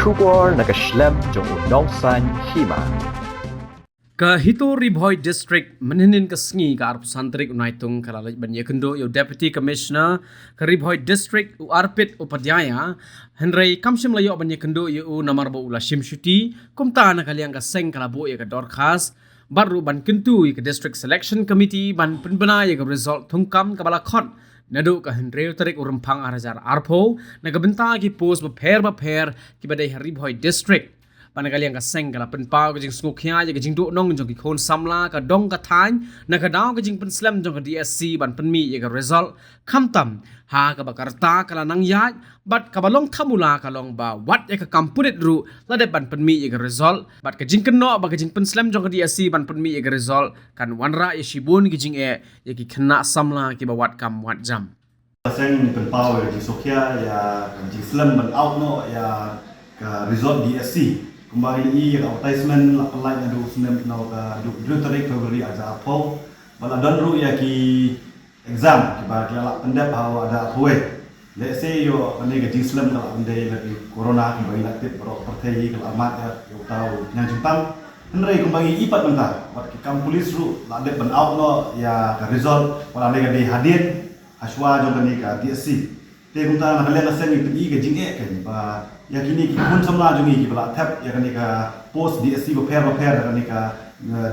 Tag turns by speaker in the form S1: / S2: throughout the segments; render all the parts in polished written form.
S1: Shukor nakaslem jong unongsan hima.
S2: Kahito Ribhoy District meninin kesngi ka arp santrik unaitung kalalaj banya kendo yo Deputy Commissioner ka Ribhoy District u Arpit Upadhyaya Henry kamsim layo banya kendo yo namar bo ula Shimshuti kumta na kaliang ka seng kalabo ya ka dorkas baru ban kentu ka District Selection Committee ban penbena ya ka result tungkam ka balakon nado ka Henry tarik urempang arajar arpo nagabenta ki post baper ki badai Ribhoy District panagaliang ka seng kala penpau ka jing skukya ya ka jing do nong jong ki khon samla ka dong ka thain na ka daw ka jing penslam jong ka DSC ban penmi ya ka result khamtam ha ka bakarta kala nang ya bat ka balong thamula ka long ba wat ya ka kampunet ru la de ban penmi ya ka result bat ka jing keno ba ka jing penslam jong ka DSC ban penmi ya ka result kan wanra ya shibun ki jing ya ki khna samla ki ba wat kam wat jam
S3: seng penpau ya jing skukya ya jing slam ban out no ya ka result DSC kembali i advertisement apply na do sunem na ka do tarik February aja apo bala don ru ya ki exam ki ba kala pendap hawa ada apoe let's say yo ane ga jislam kala ande la corona ki ba ilatit pro pertei kala amat ya yo tau nyang jumpang henrei kembali ipat mentah wat ki kam polis ru la de ban out no ya ka result wala ane ga di hadir aswa jong ni ka DSC te kunta na kala sen ni ga jinge kan ba ya kini ki kun samla jungi ki bala tap ya kani ka post DSC ba pair kani ka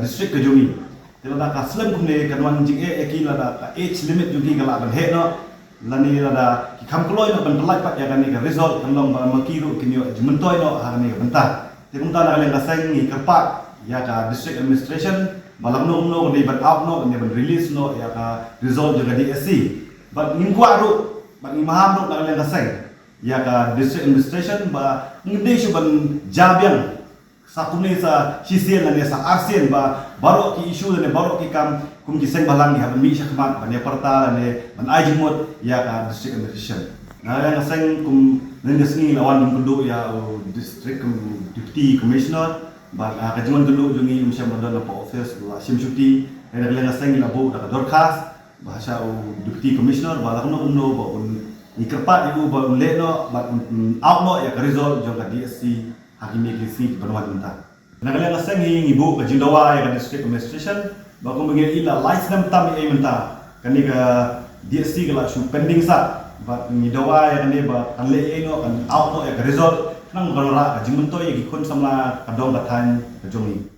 S3: district ka jungi tela da ka slam kumne ka wan jing e ki la da ka age limit jungi ka la ban he no lani la da ki kam kloi no ban pelai pat ya kani ka result kan long ba makiru kini jumentoi no ha kani ka benta te kun ta na le ka sang ni ka pat ya ka district administration malam no ni ban out no ni ban release no ya ka result juga DSC but ngwa ru ban imaham no na le ka sang ya ka district administration ba ngde shu ban jabyang sakune sa CCN ne sa RCN ba baro ki issue ne baro ki kam kum ki seng balang ni ha mi sha khamat ban ya parta ne ban ajimot ya ka district administration na yang seng kum ne sngi lawan dum kudu ya district deputy commissioner ba ka jumon kudu jungi umsha modal pa office la Shimshuti ne le seng la bo da dorkas bahasa deputy commissioner ba la no ba ni kerpat ibu baru leno bat out no ya result jong ka DSC hakimi ki si banwa dinta nagale la seng ibu ka jindawa ya ka district administration ba ko mengel ila license tam e menta kani ka DSC ka la shu pending sa bat ni dawa ya kani ba kan le no kan out no ya ka result nang banora ka jingmento ya ki kon samla ka dong ka than ka jongi